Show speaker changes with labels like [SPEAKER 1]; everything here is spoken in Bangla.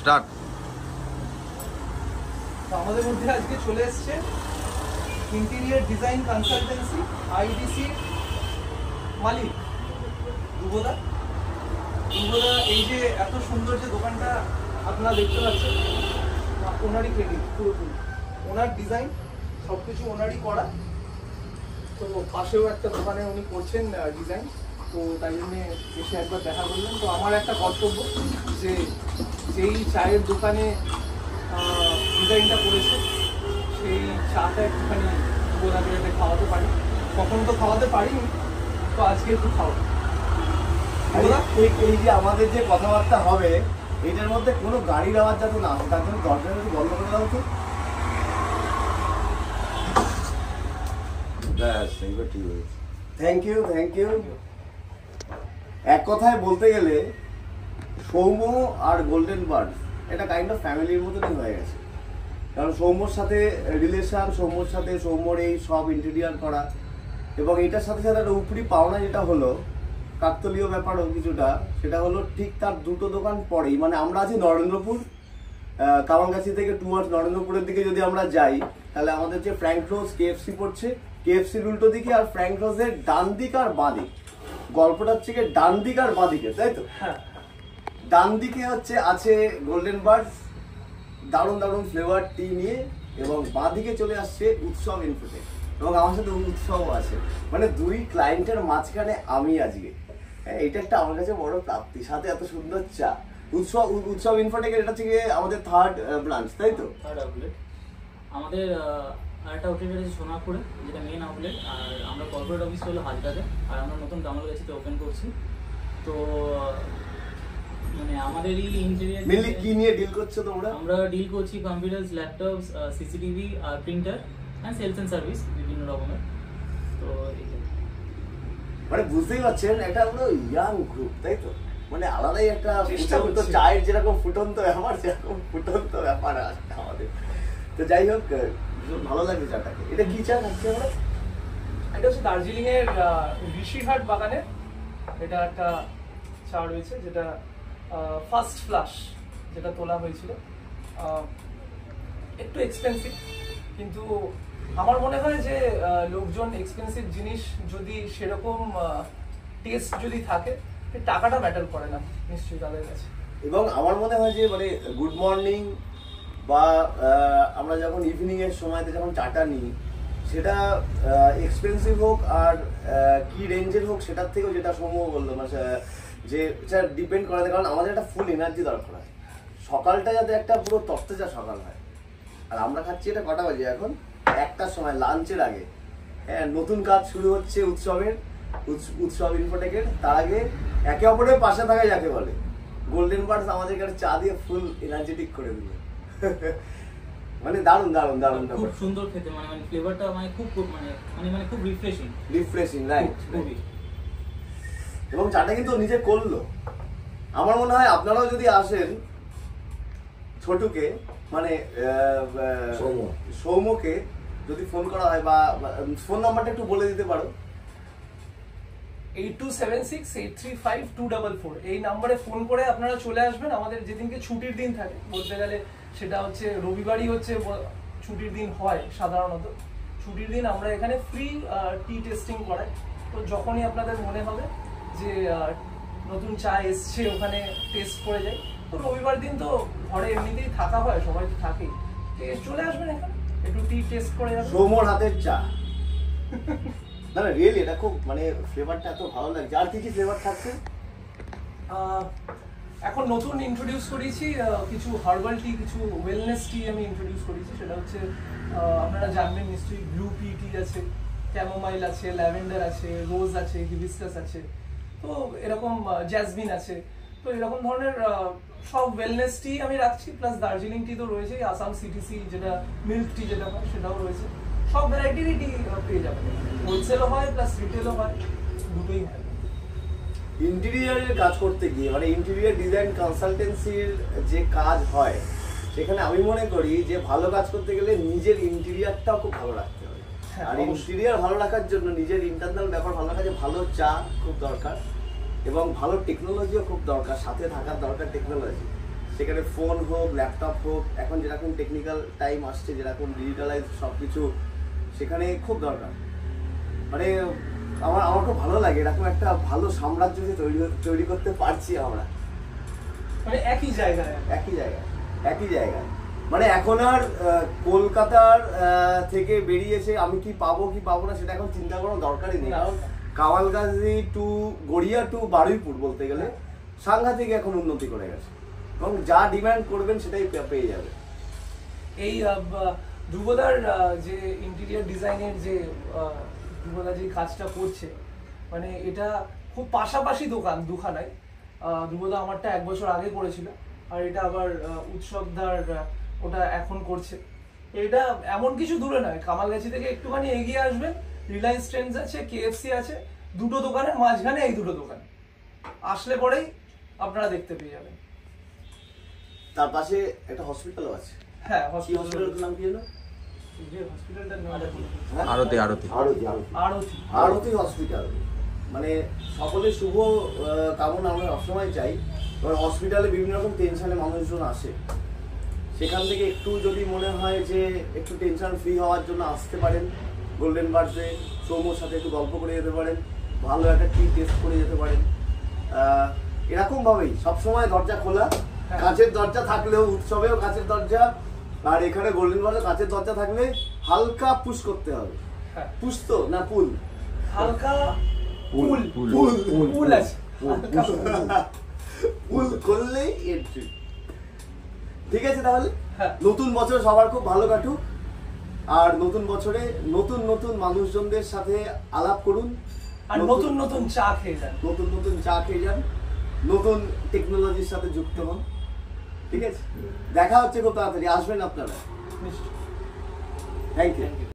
[SPEAKER 1] স্টার্ট।
[SPEAKER 2] আমাদের মধ্যে আজকে চলে এসছে ইন্টেরিয়র ডিজাইন কনসালটেন্সি আইডিসি মালিক ধ্রুবদা। ধ্রুবদা এই যে এত সুন্দর যে দোকানটা আপনারা দেখতে পাচ্ছেন, ওনারই ক্রেডিট পুরোপুরি, ওনার ডিজাইন সবকিছু ওনারই করা। তো পাশেও একটা দোকানে উনি করছেন ডিজাইন, তো তাই জন্যে এসে একবার দেখা করলেন। তো আমার একটা কর্তব্য যে যেই চায়ের দোকানে ডিজাইনটা করেছে সেই চাটা একটুখানি গোলাপি রেটে খাওয়াতে পারি। কখন তো খাওয়াতে পারিনি, তো আজকে একটু খাওয়া।
[SPEAKER 3] এই যে আমাদের যে কথাবার্তা হবে এটার মধ্যে কোনো গাড়ির আওয়াজ যাতে না আসে তার জন্য দরজা একটু বন্ধ করে দাও তো। ব্যাস এইবার ঠিক হয়েছে। Thank you, thank you. এক কথায় বলতে গেলে সৌম্য আর গোল্ডেন বার্ড এটা কাইন্ড অফ ফ্যামিলির মতনই হয়ে গেছে। কারণ সৌম্যর সাথে রিলেশন, সৌম্যর সাথে সৌম্যর এই সব ইন্টেরিয়ার করা, এবং এটার সাথে সাথে একটা উপরি পাওনা যেটা হলো কাকতলীয় ব্যাপারও কিছুটা, সেটা হলো ঠিক তার দুটো দোকান পরেই, মানে আমরা আছি নরেন্দ্রপুর, কামালগাছি থেকে টুয়ার্ডস নরেন্দ্রপুরের দিকে যদি আমরা যাই তাহলে আমাদের যে ফ্র্যাঙ্ক রোজ কেএফসি পড়ছে, কেএফসির উল্টো দিকে, আর ফ্র্যাঙ্ক রোজের ডান দিক আর বাঁ দিক। গল্পটা হচ্ছে কি ডান দিক আর বাঁ দিকে, তাই তো? ডান দিকে হচ্ছে আছে গোল্ডেন বার্ড দারুণ দারুণ ফ্লেভার টি নিয়ে, এবং বাঁ দিকে চলে আসছে উৎসব ইনফোটেক, এবং আমার সাথে উৎসবও আছে। মানে দুই ক্লায়েন্টের মাঝখানে আমি আজকে, এটা একটা আমার কাছে বড় প্রাপ্তি, সাথে এত সুন্দর চা। উৎসব ইনফোটেকের এটা থেকে আমাদের থার্ড ব্রাঞ্চ, তাই তো?
[SPEAKER 4] থার্ড আউটলেট আমাদের। আরেকটা আউটলেট আছে সোনারপুরে, যেটা মেন আউটলেট, আর আমরা কর্পোরেট অফিস হলো হাজরাতে, আর আমরা নতুন কামালগাছিতে ওপেন করছি। তো মানে আমাদের এই ইন্টেরিয়র
[SPEAKER 3] মেনলি কি নিয়ে ডিল করছো তোমরা?
[SPEAKER 4] আমরা ডিল করছি কম্পিউটারস, ল্যাপটপস, সিসিটিভি আর printer and sales and service বিভিন্ন রকমের। তো
[SPEAKER 3] মানে বুঝতেই পারছেন একটা পুরো ইয়াং গ্রুপ, তাই তো? মানে আলাদাই একটা ফুটন্ত চায়ের যেরকম ফুটন্ত ব্যাপার, সেরকম ফুটন্ত ব্যাপার আছে আমাদের। তো যাই হোক, ভালো লাগে চাটাকে। এটা কি চা খাচ্ছি আমরা?
[SPEAKER 2] এটা হচ্ছে দার্জিলিং এর ঋষিহাট বাগানের এটা একটা চা রয়েছে, যেটা ফার্স্ট ফ্লাশ যেটা তোলা হয়েছিল। একটু এক্সপেন্সিভ, কিন্তু আমার মনে হয় যে লোকজন এক্সপেন্সিভ জিনিস যদি সেরকম টেস্ট যদি থাকে, টাকাটা ম্যাটার করে না নিশ্চয়ই তাদের কাছে।
[SPEAKER 3] এবং আমার মনে হয় যে মানে গুড মর্নিং বা আমরা যখন ইভিনিং এর সময়তে যখন চাটা নিই, সেটা এক্সপেন্সিভ হোক আর কি রেঞ্জের হোক, সেটার থেকেও যেটা সৌম্য বললো মানে যে এটা ডিপেন্ড করে, কারণ আমাদের একটা ফুল এনার্জি দরকার হয় সকালটা, যাতে একটা পুরো তরতাজা সকাল হয়। আর আমরা খাচ্ছি এটা কটা বাজে এখন? 1টার সময়, লাঞ্চের আগে। হ্যাঁ, নতুন কাজ শুরু হচ্ছে উৎসব ইনফোটেকের। তার আগে একে অপরের পাশে থাকা যাকে বলে, গোল্ডেন বার্ডস আমাদের কাছে চা দিয়ে ফুল এনার্জেটিক করে দিল। মানে দারুণ দারুণ দারুণ,
[SPEAKER 4] খুব সুন্দর খেতে, মানে ফ্লেভারটা মানে খুব মানে খুব
[SPEAKER 3] রিফ্রেশিং, রাইট। এবং চাটা কিন্তু নিজে করলো। আমার মনে হয় আপনারাও যদি আসেন, ছোটুকে মানে সৌম্যকে যদি ফোন করা হয়, বা ফোন নাম্বারটা একটু বলে দিতে পারো।
[SPEAKER 2] 8276835244 এই নাম্বারে ফোন করে আপনারা চলে আসবেন। আমাদের যেদিনকে ছুটির দিন থাকে, বলতে গেলে সেটা হচ্ছে রবিবারই হচ্ছে ছুটির দিন হয় সাধারণত। ছুটির দিন আমরা এখানে ফ্রি টি টেস্টিং করাই। তো যখনই আপনাদের মনে হবে যে নতুন চা এসছে, ওখানে টেস্ট করে যাই। তো রবিবার দিন তো ঘরে এমনিতেই থাকা হয়, সবাই তো থাকেই, চলে আসবেন এখানে একটু টি টেস্ট করে যাবেন।
[SPEAKER 3] সৌম্যর হাতের চা না না, রিয়েলি এটা খুব মানে ফ্লেভারটা এত ভালো লাগছে। আর কি কি ফ্লেভার থাকছে?
[SPEAKER 2] এখন নতুন ইন্ট্রোডিউস করেছি কিছু হার্বাল টি, কিছু ওয়েলনেস টি আমি ইন্ট্রোডিউস করেছি। সেটা হচ্ছে আপনারা জানবেন নিশ্চয়ই, ব্লু টি আছে, ক্যামোমাইল আছে, ল্যাভেন্ডার আছে, রোজ আছে, হিবিস্কাস আছে, তো এরকম জ্যাসমিন আছে। তো এরকম ধরনের সব ওয়েলনেস টি আমি রাখছি, প্লাস দার্জিলিং টি তো রয়েছে, আসাম সিটিসি যেটা মিল্ক টি যেটা হয় সেটাও রয়েছে। সব ভ্যারাইটিরই টি পেয়ে যাবেন, হোলসেলও হয় প্লাস রিটেলও হয়, দুটোই হয়।
[SPEAKER 3] ইন্টেরিয়ারের কাজ করতে গিয়ে, মানে ইন্টেরিয়ার ডিজাইন কনসালটেন্সির যে কাজ হয়, সেখানে আমি মনে করি যে ভালো কাজ করতে গেলে নিজের ইন্টেরিয়ারটাও খুব ভালো রাখতে হবে। আর ইন্টেরিয়ার ভালো রাখার জন্য নিজের ইন্টারনাল ব্যাপার ভালো রাখার জন্য ভালো চা খুব দরকার, এবং ভালো টেকনোলজিও খুব দরকার, সাথে থাকার দরকার টেকনোলজি। সেখানে ফোন হোক, ল্যাপটপ হোক, এখন যেরকম টেকনিক্যাল টাইম আসছে, যেরকম ডিজিটালাইজ সব কিছু, সেখানে খুব দরকার। মানে আমার খুব ভালো লাগে এরকম একটা ভালো সাম্রাজ্য যে তৈরি করতে পারছি আমরা,
[SPEAKER 2] মানে একই জায়গায়।
[SPEAKER 3] মানে এখন আর কলকাতার থেকে বেরিয়েছে আমি কি পাবো না সেটা এখন চিন্তা করার দরকারই নেই। কামালগাজী টু গড়িয়া টু বারুইপুর বলতে গেলে সাংঘাতিক এখন উন্নতি করে গেছে, এবং যা ডিমান্ড করবেন সেটাই পেয়ে যাবে।
[SPEAKER 2] এই ধ্রুবদার যে ইন্টেরিয়র ডিজাইনের যে ধ্রুবদা যে কাজটা করছে, মানে এটা খুব পাশাপাশি দোকান দুখানায়। ধ্রুবদা আমারটা 1 বছর আগে করেছিল, আর এটা আবার উৎসবদার ওটা এখন করছে। এটা এমন কিছু দূরে নয়, কামালগাছি থেকে একটুখানি এগিয়ে আসবেন, রিলায়েন্স ট্রেন্ডস আছে, কেএফসি আছে, দুটো দোকানের মাঝখানে এই দুটো দোকান। আসলে পরেই আপনারা দেখতে পেয়ে যাবেন।
[SPEAKER 3] তার পাশে একটা হসপিটালও আছে।
[SPEAKER 2] হ্যাঁ,
[SPEAKER 3] হসপিটালটার নাম কি হলো?
[SPEAKER 2] যে হসপিটালটার নাম
[SPEAKER 3] আরতি হসপিটাল। মানে সকলের শুভ কামনা আমরা সবসময় চাই। কারণ হসপিটালে বিভিন্ন রকম টেনশনে মানুষজন আসে, সেখান থেকে একটু যদি মনে হয় যে একটু টেনশন ফ্রি হওয়ার জন্য আসতে পারেন, গোল্ডেন বার্ডসে সৌম্যর সাথে একটু গল্প করে যেতে পারেন, ভালো একটা টি টেস্ট করে যেতে পারেন। এরকমভাবেই সবসময় দরজা খোলা, কাঁচের দরজা থাকলেও, উৎসবেও কাঁচের দরজা, আর এখানে গোল্ডেন বার্ডে কাঁচের দরজা থাকলে হালকা পুশ করতে হবে। পুশ তো না পুল?
[SPEAKER 2] হালকা পুল আছে,
[SPEAKER 3] পুল করলেই এন্ট্রি। ঠিক আছে, তাহলে নতুন বছর সবার খুব ভালো কাটুক, আর নতুন বছরে নতুন নতুন মানুষজনদের সাথে আলাপ করুন,
[SPEAKER 2] আর নতুন নতুন চা খেয়ে যান, নতুন টেকনোলজির সাথে যুক্ত হন। ঠিক আছে, দেখা হচ্ছে খুব তাড়াতাড়ি, আসবেন আপনারা। Thank you.